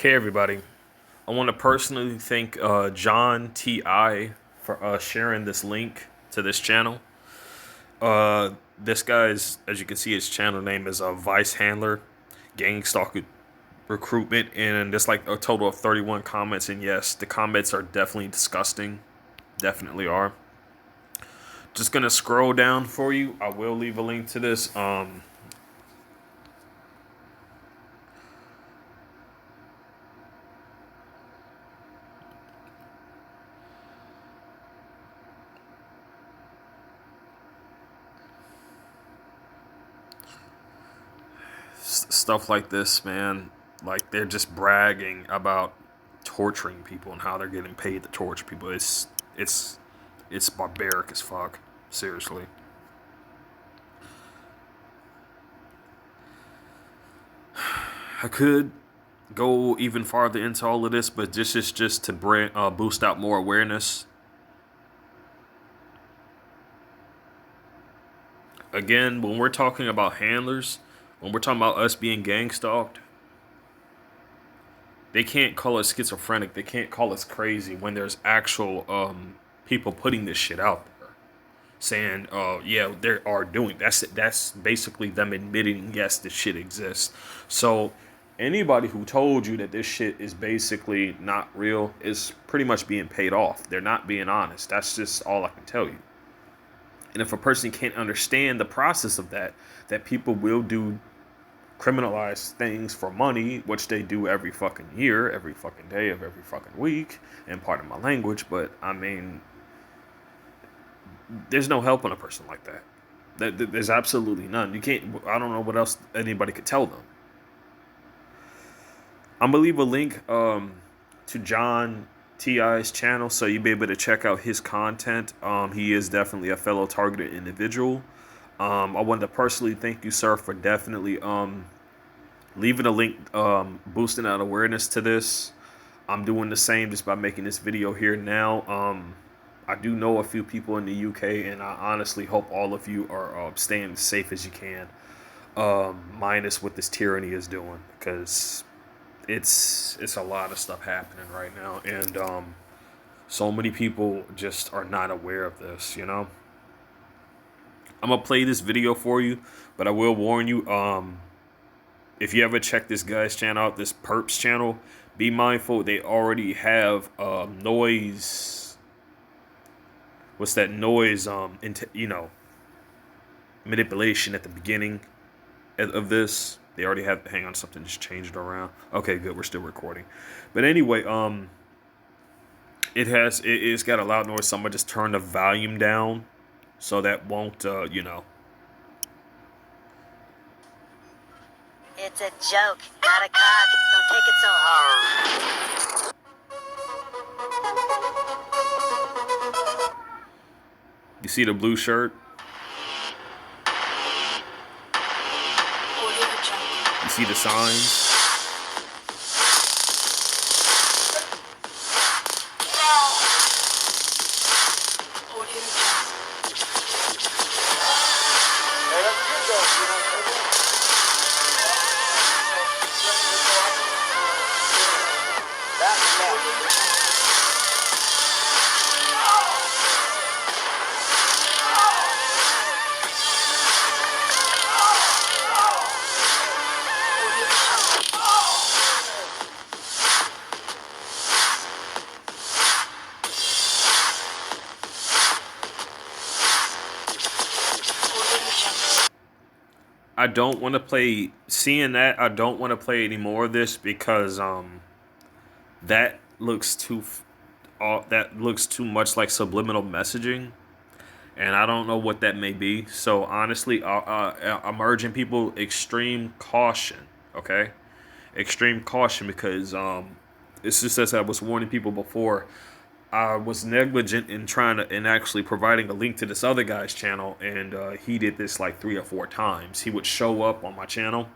Okay, everybody. I want to personally thank John T.I. for sharing this link to this channel. This guy's, as you can see, his channel name is Vice Handler, Gang Stalker Recruitment, and there's like a total of 31 comments. And yes, the comments are definitely disgusting. Definitely are. Just gonna scroll down for you. I will leave a link to this. Stuff like this, man. Like they're just bragging about torturing people and how they're getting paid to torture people. It's it's barbaric as fuck. Seriously. I could go even farther into all of this, but this is just to boost out more awareness. Again, when we're talking about handlers, when we're talking about us being gang stalked, they can't call us schizophrenic. They can't call us crazy when there's actual people putting this shit out there, saying, yeah, they are doing that's basically them admitting, yes, this shit exists. So anybody who told you that this shit is basically not real is pretty much being paid off. They're not being honest. That's just all I can tell you. And if a person can't understand the process of that people will do criminalize things for money, which they do every fucking year, every fucking day of every fucking week, and pardon my language, but I mean, there's no help on a person like that. There's absolutely none. You can't. I don't know what else anybody could tell them. I'm gonna leave a link to John T.I.'s channel so you'll be able to check out his content. He is definitely a fellow targeted individual. I wanted to personally thank you, sir, for definitely leaving a link, boosting out awareness to this. I'm doing the same just by making this video here now. I do know a few people in the UK, and I honestly hope all of you are staying as safe as you can, minus what this tyranny is doing, because it's a lot of stuff happening right now, and so many people just are not aware of this. I'm gonna play this video for you, but I will warn you, if you ever check this guy's channel out, this perp's channel, be mindful they already have noise. What's that noise? Manipulation at the beginning of this. They already have. Hang on, something just changed around. Okay, good. We're still recording. But anyway, it's got a loud noise. So I'm gonna just turn the volume down, so that won't It's a joke, not a cock. Don't take it so hard. You see the blue shirt? You see the signs? I don't want to play. Seeing that, I don't want to play any more of this because that looks too much like subliminal messaging, and I don't know what that may be. So honestly, I'm urging people extreme caution. Okay, extreme caution, because it's just as I was warning people before. I was negligent in actually providing a link to this other guy's channel, and he did this like 3 or 4 times. He would show up on my channel,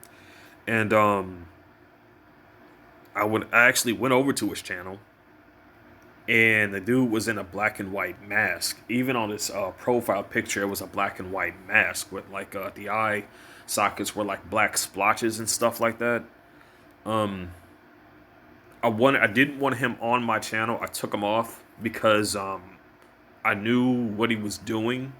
and I actually went over to his channel, and the dude was in a black and white mask. Even on his profile picture, it was a black and white mask with like the eye sockets were like black splotches and stuff like that. I didn't want him on my channel. I took him off because I knew what he was doing,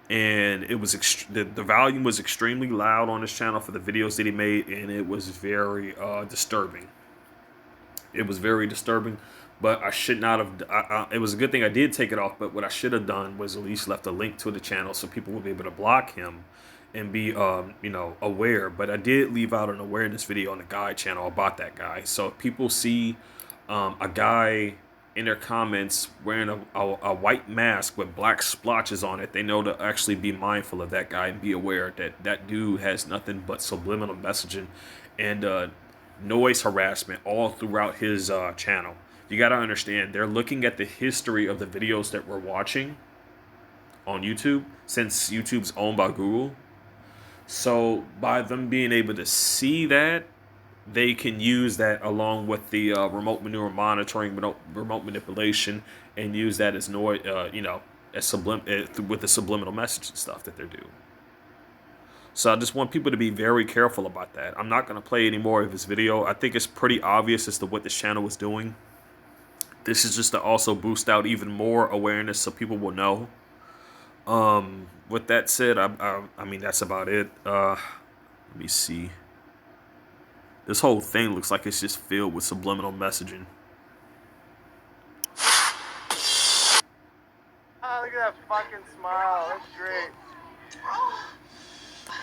and it was the volume was extremely loud on his channel for the videos that he made, and it was very disturbing. It was very disturbing, but I should not have. It was a good thing I did take it off. But what I should have done was at least left a link to the channel so people would be able to block him and be, aware. But I did leave out an awareness video on the guy channel about that guy. So if people see a guy in their comments wearing a white mask with black splotches on it, they know to actually be mindful of that guy and be aware that that dude has nothing but subliminal messaging and noise harassment all throughout his channel. You got to understand, they're looking at the history of the videos that we're watching on YouTube, since YouTube's owned by Google. So by them being able to see that, they can use that along with the remote maneuver monitoring, remote manipulation, and use that as noise, with the subliminal message and stuff that they're doing. So I just want people to be very careful about that. I'm not going to play any more of his video. I think it's pretty obvious as to what this channel is doing. This is just to also boost out even more awareness so people will know. With that said, I mean, that's about it. Let me see. This whole thing looks like it's just filled with subliminal messaging. Oh, look at that fucking smile. That's great.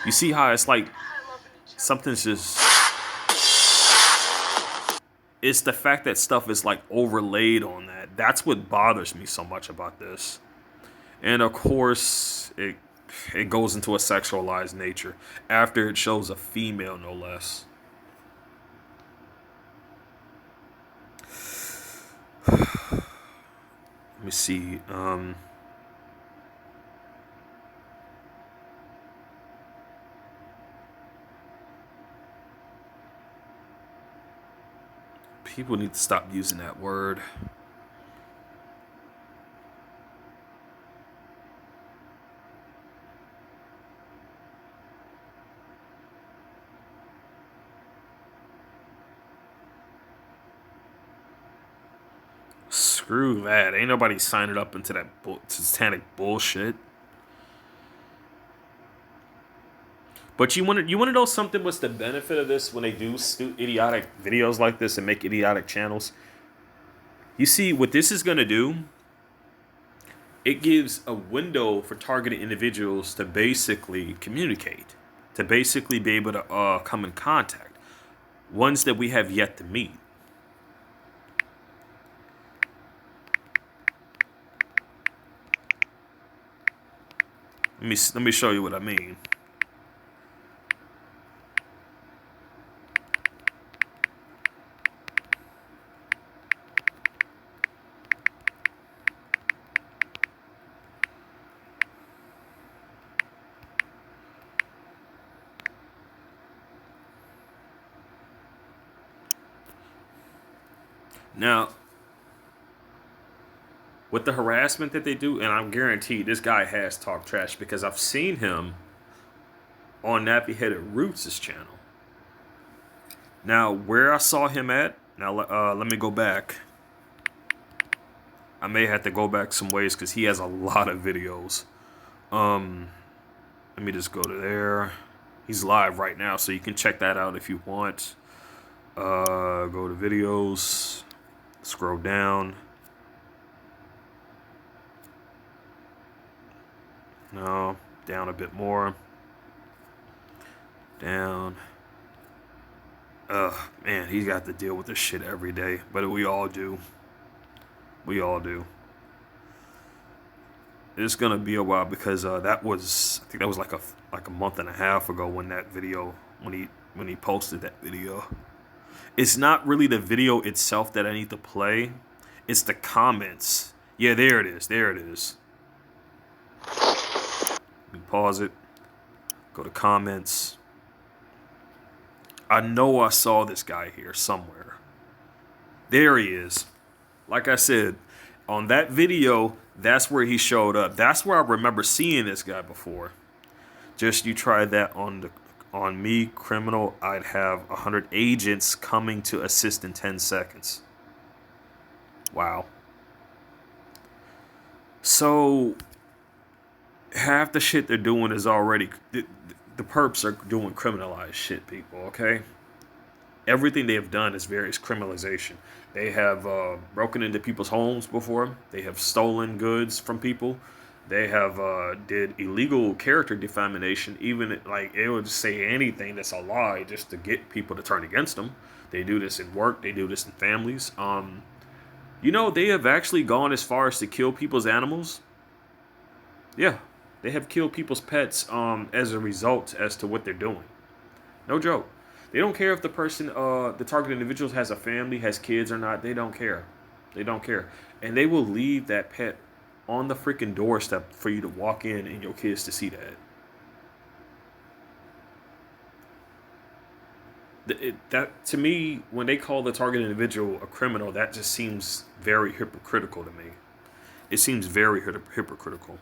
You see how it's like something's just... It's the fact that stuff is like overlaid on that. That's what bothers me so much about this. And of course, it goes into a sexualized nature after it shows a female, no less. Let me see. People need to stop using that word. Screw that. Ain't nobody signing up into that satanic bullshit. But you want to know something? What's the benefit of this when they do idiotic videos like this and make idiotic channels? You see, what this is going to do, it gives a window for targeted individuals to basically communicate, to basically be able to come in contact. Ones that we have yet to meet. Let me show you what I mean. Now, with the harassment that they do, and I'm guaranteed this guy has talked trash because I've seen him on Nappy Headed Roots' channel. Now, where I saw him at, now let me go back. I may have to go back some ways because he has a lot of videos. Let me just go to there. He's live right now, so you can check that out if you want. Go to videos. Scroll down. No, down a bit more. Down. Man, he's got to deal with this shit every day. But we all do. We all do. It's gonna be a while because I think that was like a month and a half ago when that video, when he posted that video. It's not really the video itself that I need to play. It's the comments. Yeah, there it is. There it is. Let me pause it. Go to comments. I know I saw this guy here somewhere. There he is. Like I said, on that video, that's where he showed up. That's where I remember seeing this guy before. Just you try that on On me, criminal, I'd have 100 agents coming to assist in 10 seconds. Wow. So half the shit they're doing is already the perps are doing criminalized shit, people. Okay, everything they have done is various criminalization. They have broken into people's homes before. They have stolen goods from people. They have did illegal character defamation. Even like it would say anything that's a lie just to get people to turn against them. They do this in work. They do this in families. They have actually gone as far as to kill people's animals. Yeah, they have killed people's pets as a result as to what they're doing. No joke. They don't care if the person, the target individual has a family, has kids or not. They don't care. They don't care. And they will leave that pet on the freaking doorstep for you to walk in and your kids to see that. That to me, when they call the target individual a criminal, that just seems very hypocritical to me. It seems very hypocritical.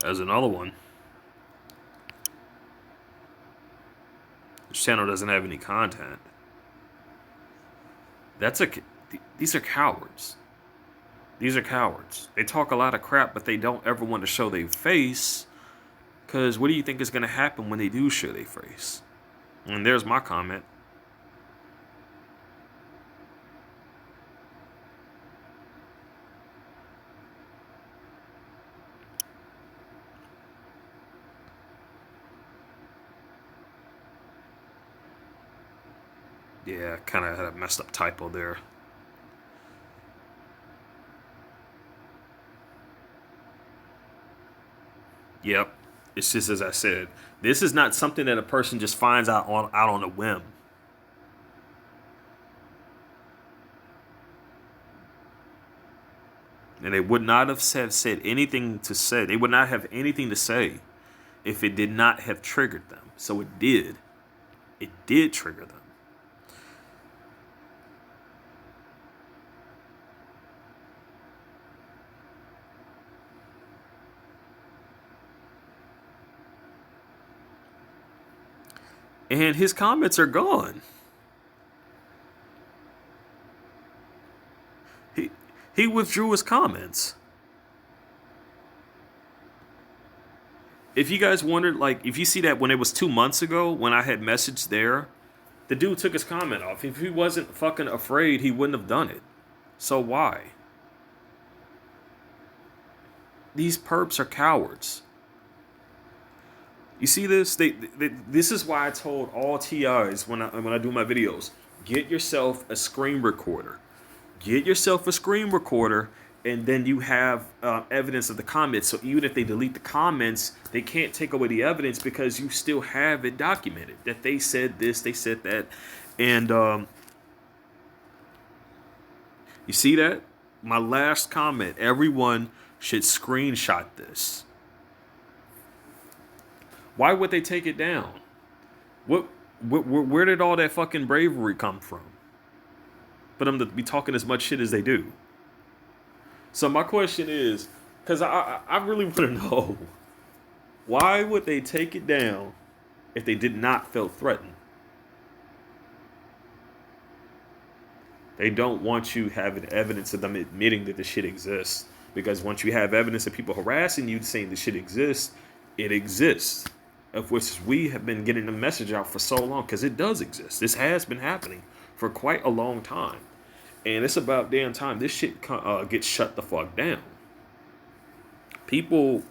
As another one, this channel doesn't have any content. These are cowards. These are cowards. They talk a lot of crap, but they don't ever want to show their face. Because what do you think is going to happen when they do show their face? And there's my comment. Yeah, kind of had a messed up typo there. Yep. It's just as I said. This is not something that a person just finds out on a whim. And they would not have said anything to say. They would not have anything to say if it did not have triggered them. So it did. It did trigger them. And his comments are gone. He withdrew his comments. If you guys wondered, like, if you see that when it was 2 months ago when I had messaged there, the dude took his comment off. If he wasn't fucking afraid, he wouldn't have done it. So why? These perps are cowards. You see this? This is why I told all TIs when I do my videos, get yourself a screen recorder. Get yourself a screen recorder, and then you have evidence of the comments. So even if they delete the comments, they can't take away the evidence because you still have it documented that they said this, they said that. And you see that? My last comment, everyone should screenshot this. Why would they take it down? Where did all that fucking bravery come from? For them to be talking as much shit as they do. So my question is, because I really want to know, why would they take it down if they did not feel threatened? They don't want you having evidence of them admitting that the shit exists. Because once you have evidence of people harassing you saying the shit exists, it exists. Of which we have been getting the message out for so long, because it does exist. This has been happening for quite a long time. And it's about damn time this shit gets shut the fuck down. People,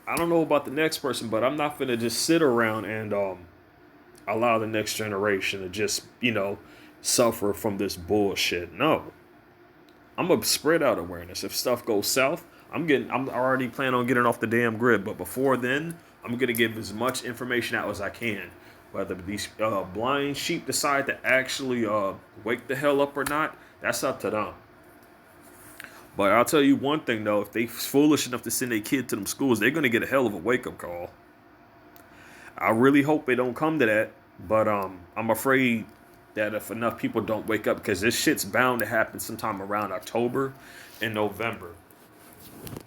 I don't know about the next person, but I'm not going to just sit around and allow the next generation to just, suffer from this bullshit. No. I'm gonna spread out awareness. If stuff goes south, I'm already planning on getting off the damn grid. But before then, I'm gonna give as much information out as I can. Whether these blind sheep decide to actually wake the hell up or not, that's up to them. But I'll tell you one thing though, if they foolish enough to send their kid to them schools, they're gonna get a hell of a wake up call. I really hope they don't come to that, but I'm afraid that if enough people don't wake up, because this shit's bound to happen sometime around October and November.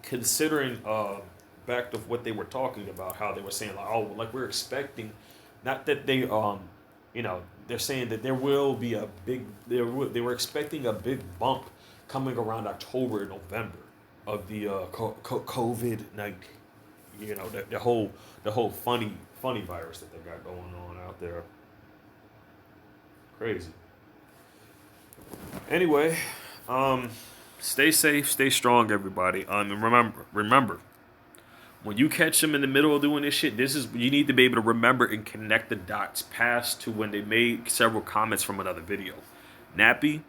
Considering back to what they were talking about, how they were saying like, oh, like we're expecting, not that they they're saying that there will be a big, they were expecting a big bump coming around October and November of the COVID 19, the whole funny virus that they got going on out there. Crazy. Anyway, stay safe, stay strong, everybody. And remember, when you catch them in the middle of doing this shit, you need to be able to remember and connect the dots past to when they made several comments from another video. Nappy,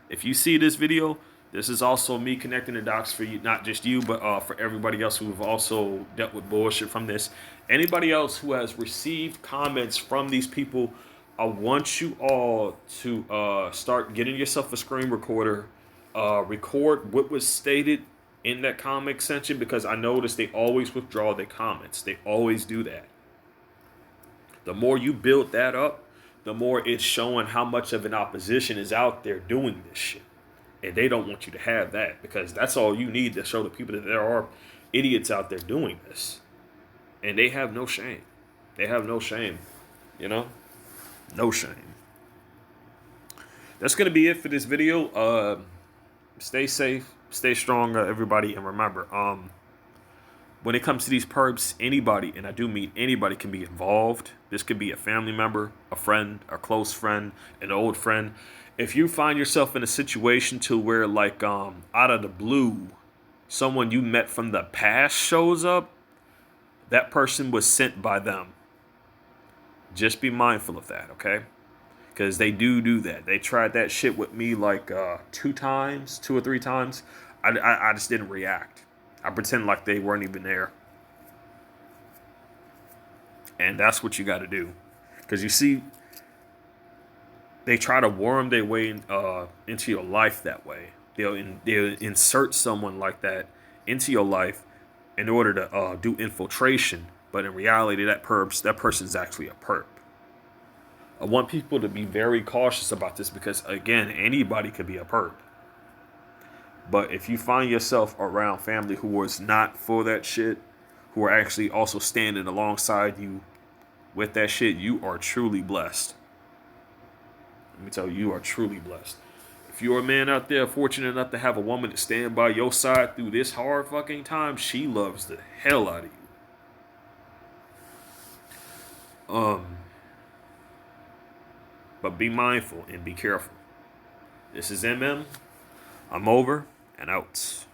if you see this video, this is also me connecting the dots for you, not just you, but for everybody else who have also dealt with bullshit from this. Anybody else who has received comments from these people, I want you all to start getting yourself a screen recorder, record what was stated in that comment section, because I noticed they always withdraw their comments. They always do that. The more you build that up, the more it's showing how much of an opposition is out there doing this shit. And they don't want you to have that, because that's all you need to show the people that there are idiots out there doing this. And they have no shame. They have no shame. No shame. That's going to be it for this video. Stay safe. Stay strong, everybody. And remember, when it comes to these perps, anybody, and I do mean anybody, can be involved. This could be a family member, a friend, a close friend, an old friend. If you find yourself in a situation to where, like, out of the blue, someone you met from the past shows up, that person was sent by them. Just be mindful of that, okay? Because they do that. They tried that shit with me like 2 or 3 times. I just didn't react. I pretend like they weren't even there. And that's what you got to do. Because you see, they try to worm their way into your life that way. They'll insert someone like that into your life in order to do infiltration. But in reality, that person's actually a perp. I want people to be very cautious about this, because, again, anybody could be a perp. But if you find yourself around family who is not for that shit, who are actually also standing alongside you with that shit, you are truly blessed. Let me tell you, you are truly blessed. If you're a man out there fortunate enough to have a woman to stand by your side through this hard fucking time, she loves the hell out of you. But be mindful and be careful. This is MM. I'm over and out.